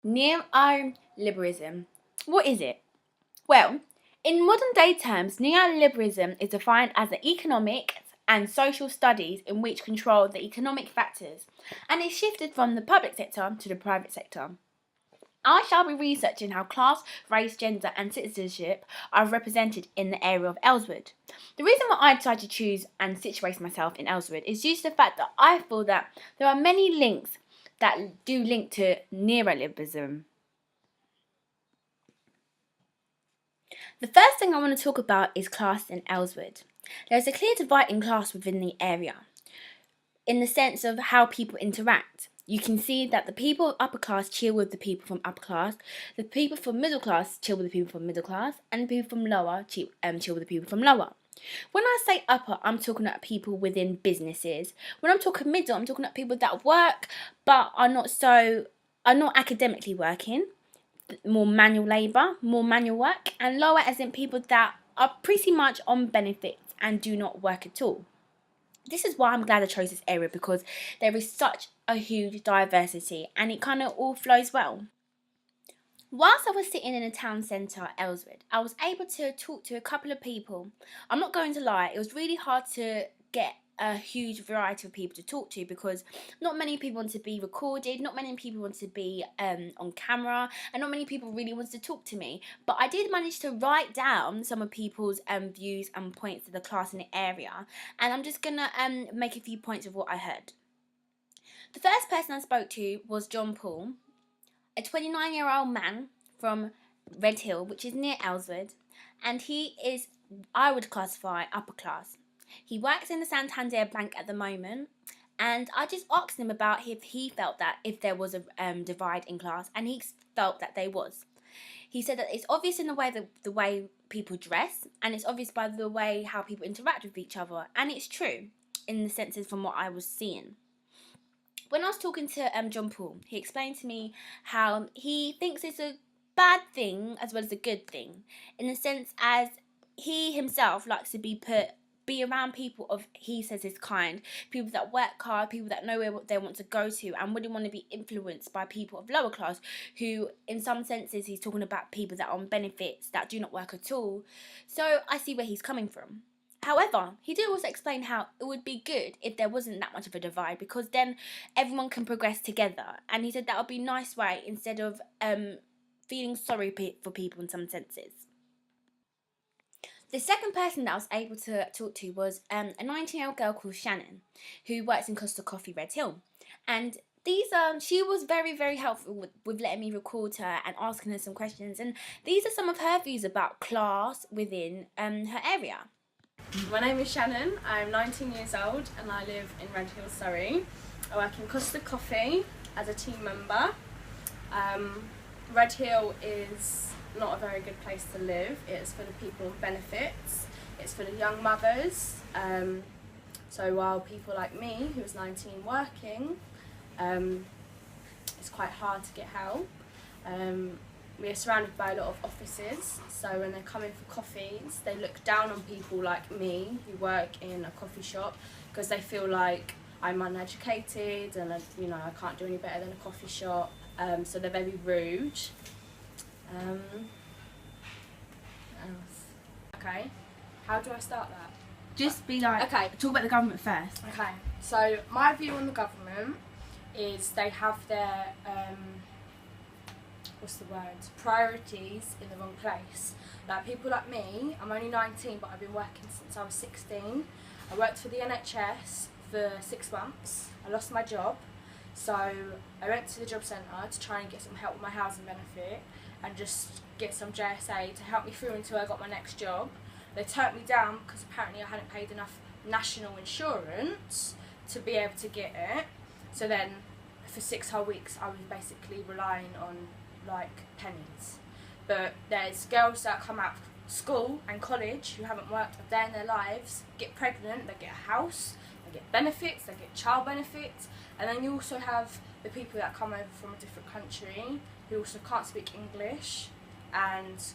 Neoliberalism. What is it? Well, in modern day terms, neoliberalism is defined as the economic and social studies in which control the economic factors, and is shifted from the public sector to the private sector. I shall be researching how class, race, gender, and citizenship are represented in the area of Ellsworth. The reason why I decided to choose and situate myself in Ellsworth is due to the fact that I feel that there are many links that do link to neoliberalism. The first thing I want to talk about is class in Ellsworth. There's a clear divide in class within the area, in the sense of how people interact. You can see that the people of upper class chill with the people from upper class, the people from middle class chill with the people from middle class, and the people from lower chill with the people from lower. When I say upper, I'm talking about people within businesses. When I'm talking middle, I'm talking about people that work but are not academically working, more manual labour, more manual work, and lower as in people that are pretty much on benefits and do not work at all. This is why I'm glad I chose this area, because there is such a huge diversity and it kind of all flows well. Whilst I was sitting in a town centre, Ellsworth, I was able to talk to a couple of people. I'm not going to lie, it was really hard to get a huge variety of people to talk to, because not many people want to be recorded, not many people want to be on camera, and not many people really want to talk to me. But I did manage to write down some of people's views and points of the class in the area, and I'm just gonna make a few points of what I heard. The first person I spoke to was John Paul, a 29-year-old man from Red Hill, which is near Ellsworth, and he is, I would classify, upper class. He works in the Santander Bank at the moment, and I just asked him about if he felt that if there was a divide in class, and he felt that there was. He said that it's obvious in the way people dress, and it's obvious by the way how people interact with each other, and it's true in the senses from what I was seeing. When I was talking to John Paul, he explained to me how he thinks it's a bad thing as well as a good thing, in the sense as he himself likes to be around people of, he says, his kind, people that work hard, people that know where they want to go to, and wouldn't want to be influenced by people of lower class, who in some senses he's talking about people that are on benefits, that do not work at all. So I see where he's coming from. However, he did also explain how it would be good if there wasn't that much of a divide, because then everyone can progress together. And he said that would be a nice way, instead of feeling sorry for people in some senses. The second person that I was able to talk to was a 19-year-old girl called Shannon, who works in Costa Coffee, Red Hill. And she was very, very helpful with letting me record her and asking her some questions. And these are some of her views about class within her area. My name is Shannon, I'm 19 years old and I live in Red Hill, Surrey. I work in Costa Coffee as a team member. Red Hill is not a very good place to live. It's full of people on benefits, it's full of young mothers. So while people like me, who's 19 working, it's quite hard to get help. We are surrounded by a lot of offices, so when they come in for coffees, they look down on people like me who work in a coffee shop, because they feel like I'm uneducated and I can't do any better than a coffee shop. So they're very rude. What else? Okay, how do I start that? Just be like, okay, talk about the government first. Okay, so my view on the government is they have their priorities in the wrong place. Like people like me, I'm only 19 but I've been working since I was 16. I worked for the NHS for 6 months. I lost my job, so I went to the job centre to try and get some help with my housing benefit and just get some JSA to help me through until I got my next job. They turned me down because apparently I hadn't paid enough national insurance to be able to get it. So then for 6 whole weeks I was basically relying on like pennies. But there's girls that come out of school and college who haven't worked a day in their lives, get pregnant, they get a house, they get benefits, they get child benefits, and then you also have the people that come over from a different country who also can't speak English and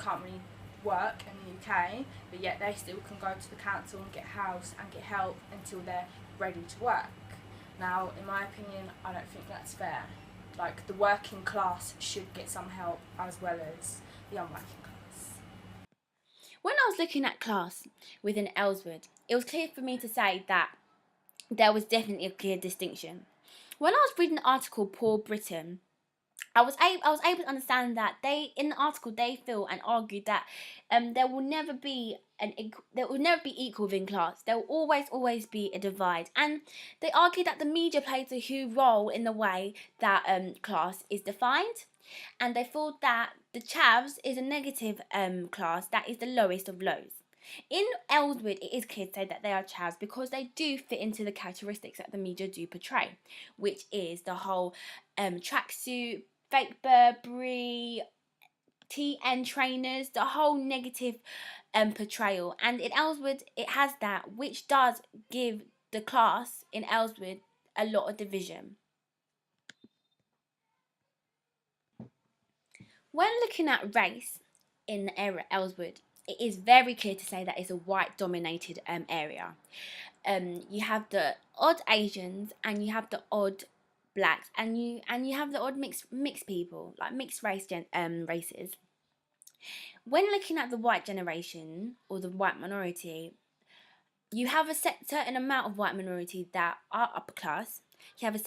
can't really work in the UK, but yet they still can go to the council and get a house and get help until they're ready to work. Now, in my opinion, I don't think that's fair. like the working class should get some help as well as the unworking class. When I was looking at class within Ellswood, it was clear for me to say that there was definitely a clear distinction. When I was reading the article Poor Britain, I was able to understand that in the article they feel and argue that there will never be equal within class. There will always be a divide, and they argue that the media plays a huge role in the way that class is defined, and they feel that the chavs is a negative class that is the lowest of lows. In Ellswood, it is clear to say that they are chavs because they do fit into the characteristics that the media do portray, which is the whole tracksuit, fake Burberry, TN trainers, the whole negative portrayal. And in Ellswood, it has that, which does give the class in Ellswood a lot of division. When looking at race in the area Ellswood, it is very clear to say that it's a white-dominated area. You have the odd Asians and you have the odd blacks and you have the odd mixed people, like mixed races. When looking at the white generation or the white minority, you have a certain amount of white minority that are upper class. You have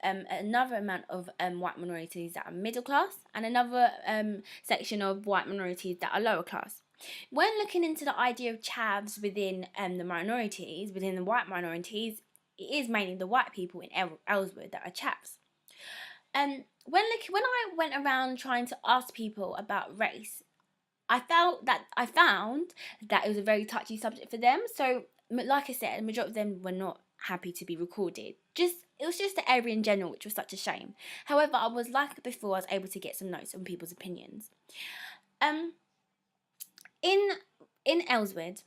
another amount of white minorities that are middle class, and another section of white minorities that are lower class. When looking into the idea of chavs within within the white minorities, it is mainly the white people in Ellswood that are chavs. When I went around trying to ask people about race, I found that it was a very touchy subject for them. So, like I said, the majority of them were not happy to be recorded. It was just the area in general, which was such a shame. However, I was able to get some notes on people's opinions. In Ellswood,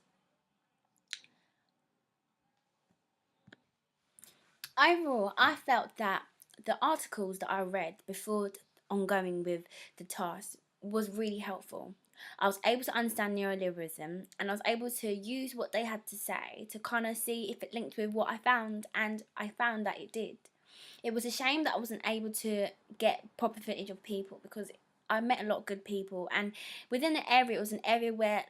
overall, I felt that the articles that I read before ongoing with the task was really helpful. I was able to understand neoliberalism, and I was able to use what they had to say to kind of see if it linked with what I found, and I found that it did. It was a shame that I wasn't able to get proper footage of people because I met a lot of good people, and within the area, it was an area where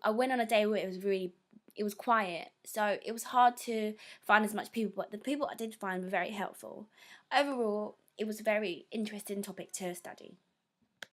I went on a day where it was quiet, so it was hard to find as much people, but the people I did find were very helpful. Overall, it was a very interesting topic to study.